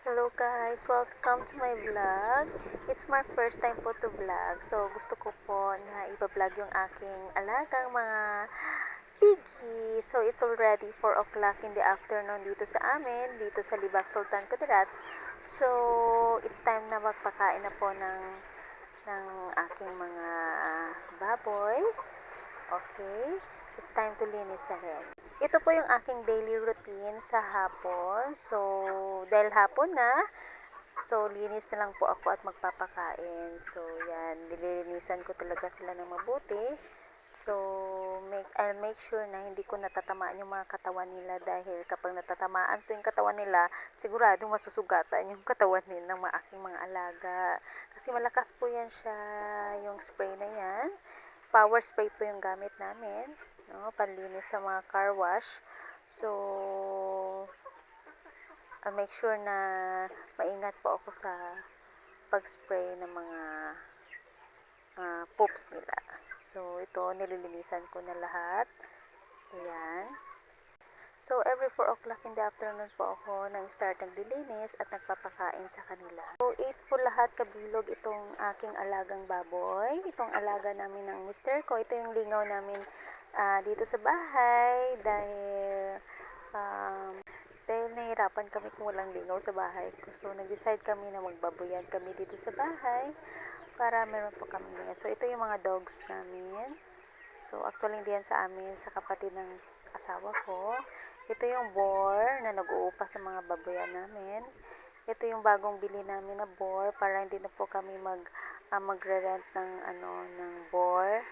Hello guys! Welcome to my vlog. It's my first time po to vlog. So, gusto ko po na iba-vlog yung aking alagang mga piggy. So, it's already 4 o'clock in the afternoon dito sa amin, dito sa Libak Sultan Kudarat. So, it's time na magpakain na po ng aking mga baboy. Okay? It's time to linis na rin. Ito po yung aking daily routine sa hapon. So, dahil hapon na, so linis na lang po ako at magpapakain. So, yan, nililinisan ko talaga sila ng mabuti. So, I'll make sure na hindi ko natatamaan yung mga katawan nila dahil kapag natatamaan po yung katawan nila, siguradong masusugatan yung katawan nila ng aking mga alaga. Kasi malakas po yan siya, yung spray na yan. Power spray po yung gamit namin, no, panlinis sa mga car wash. So, I'll make sure na maingat po ako sa pag-spray ng mga poops nila. So, ito, nililinisan ko na lahat. Ayan. So, every 4 o'clock in the afternoon po ako nang start naglilinis at nagpapakain sa kanila. So, 8 po lahat kabilog itong aking alagang baboy. Itong alaga namin ng mister ko. Ito yung lingaw namin dito sa bahay dahil nahihirapan kami kung walang lingaw sa bahay ko. So, nag-decide kami na magbaboyan kami dito sa bahay para meron po kami lingaw. So, ito yung mga dogs namin. So, actually, hindi yan sa amin, sa kapatid ng asawa ko. Ito yung boar na nag-uupa sa mga baboyan namin. Ito yung bagong bili namin na boar para hindi na po kami magre-rent ng boar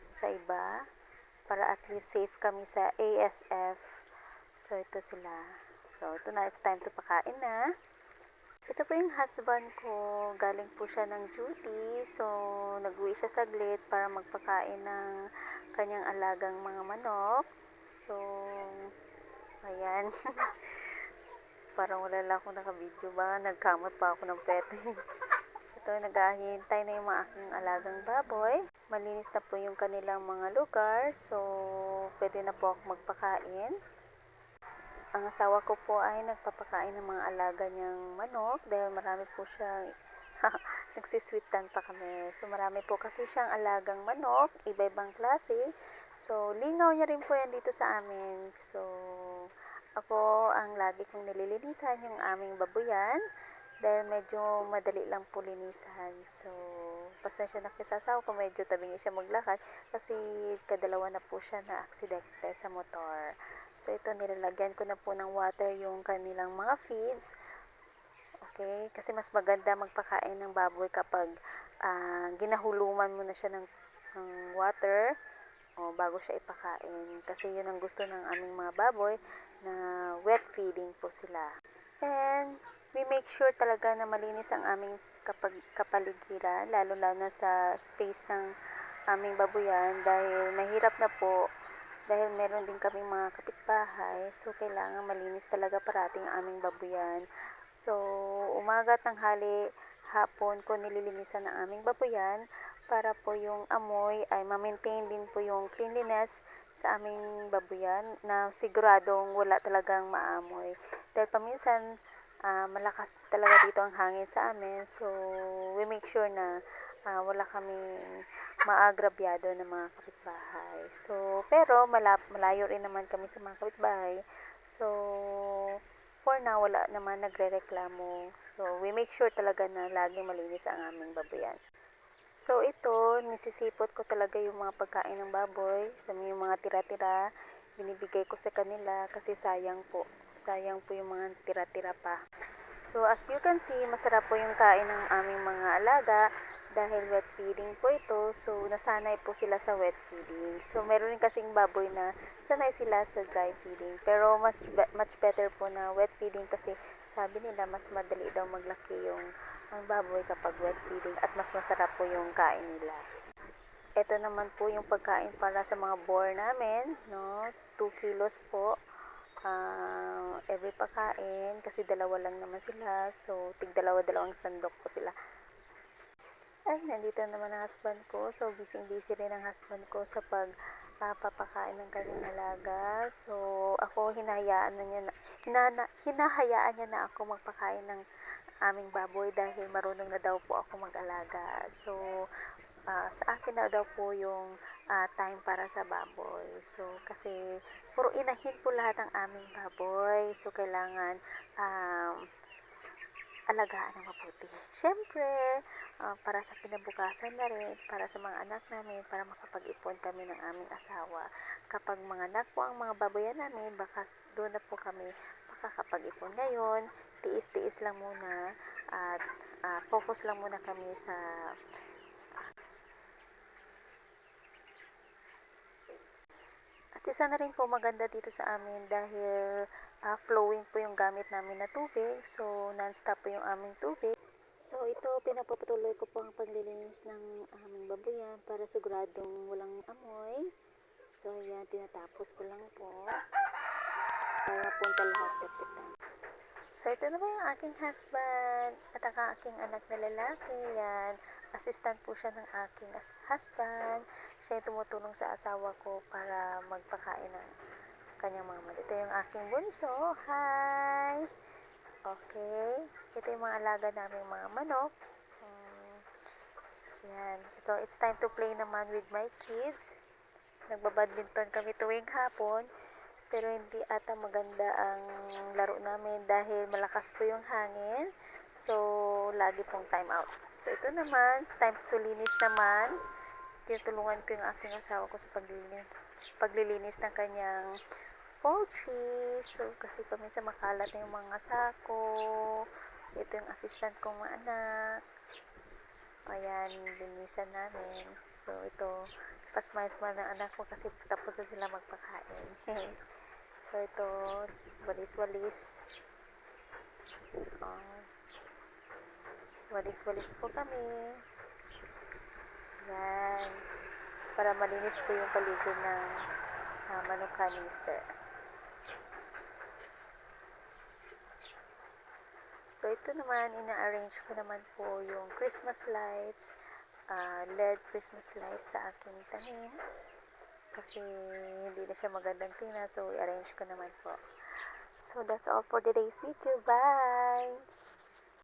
sa iba. Para at least safe kami sa ASF. So, ito sila. So, ito na. It's time to pakain na. Ito po yung husband ko. Galing po siya ng duty. So, nag-uwi siya saglit para magpakain ng kanyang alagang mga manok. So, ayan. Parang wala lang akong naka-video ba? Nagkamot pa ako ng pet. Ito, naghahintay na yung mga aking alagang baboy. Malinis na po yung kanilang mga lugar. So, pwede na po ako magpakain. Ang asawa ko po ay nagpapakain ng mga alaga niyang manok dahil marami po siya nagsisweetan pa kami. So, marami po kasi siyang alagang manok, iba-ibang klase. So, lingaw niya rin po yan dito sa amin. So, ako ang lagi kong nililinisan yung aming babuyan dahil medyo madali lang po linisan. So, pasensya na kayo sa asawa ko, medyo tabingi siya maglakad kasi kadalawa na po siya na aksidente sa motor. So, ito nilalagyan ko na po ng water yung kanilang mga feeds. Okay? Kasi mas maganda magpakain ng baboy kapag ginahuluman mo na siya ng water bago siya ipakain. Kasi yun ang gusto ng aming mga baboy na wet feeding po sila. And we make sure talaga na malinis ang aming kapaligiran, lalo-lalo na sa space ng aming babuyan dahil mahirap na po dahil meron din kaming mga kapitbahay, so kailangan malinis talaga parating ang aming babuyan. So, umaga, tanghali, hapon ko nililinisan ang aming babuyan para po yung amoy ay ma-maintain din po yung cleanliness sa aming babuyan na siguradong wala talagang maamoy. Dahil paminsan, malakas talaga dito ang hangin sa amin, so we make sure na wala kaming maagrabyado ng mga kapitbahay. So, pero malayo rin naman kami sa mga kapitbahay. So, for now, wala naman nagrereklamo. So, we make sure talaga na laging malinis ang aming baboyan. So, ito, nisisipot ko talaga yung mga pagkain ng baboy. Sa yung mga tira-tira, binibigay ko sa kanila kasi sayang po. Sayang po yung mga tira-tira pa. So, as you can see, masarap po yung kain ng aming mga alaga dahil wet feeding po ito. So, nasanay po sila sa wet feeding. So, meron rin kasing baboy na sanay sila sa dry feeding. Pero, much better po na wet feeding kasi sabi nila mas madali daw maglaki ang baboy kapag wet feeding at mas masarap po yung kain nila. Ito naman po yung pagkain para sa mga boar namin, no? 2 kilos po every pakain kasi dalawa lang naman sila, so tig dalawa-dalawang sandok po sila. Ay, nandito naman ang husband ko, so busy rin ang husband ko sa papakain ng kanyang alaga. So, ako hinahayaan niya na ako magpakain ng aming baboy dahil marunong na daw po ako mag-alaga. So, sa akin na daw po yung time para sa baboy. So, kasi puro inahin po lahat ng aming baboy. So, kailangan alagaan ng mabuti. Siyempre, para sa kinabukasan na rin, para sa mga anak namin, para makapag-ipon kami ng aming asawa. Kapag mga anak po ang mga baboyan namin, baka doon na po kami makakapag-ipon. Ngayon, tiis-tiis lang muna at focus lang muna kami sa at isa na rin po maganda dito sa amin dahil flowing po yung gamit namin na tubig. So, non-stop po yung aming tubig. So, ito, pinapatuloy ko po ang paglilinis ng aming babuyan para siguradong walang amoy. So, yan, tinatapos ko lang po para mapunta lahat sa tank. So, ito na ba yung aking husband at ang aking anak na lalaki. Yan, assistant po siya ng aking husband. Siya yung tumutulong sa asawa ko para magpakain ng kanyang mga manok. Ito yung aking bunso. Hi! Okay. Ito yung mga alaga namin mga manok. Yan. Ito, it's time to play naman with my kids. Nagbabadminton kami tuwing hapon. Pero hindi ata maganda ang laro namin dahil malakas po yung hangin. So, lagi pong time out. So, ito naman, it's time to linis naman. Tinutulungan ko yung aking asawa ko sa paglilinis ng kanyang poultry. So, kasi kami sa makalat na yung mga sako. Ito yung assistant kong mga anak. Ayan, linisan namin. So, ito, pasmay-smile ng anak ko kasi tapos na sila magpakain. So, ito, walis-walis. Walis-walis po kami. Yan. Para malinis po yung paligid ng manok canister. So, ito naman, ina-arrange ko naman po yung Christmas lights, LED Christmas lights sa aking tanim. Kasi hindi na siya magandang tingnan, so i-arrange ko naman po. So, that's all for today's video. Bye!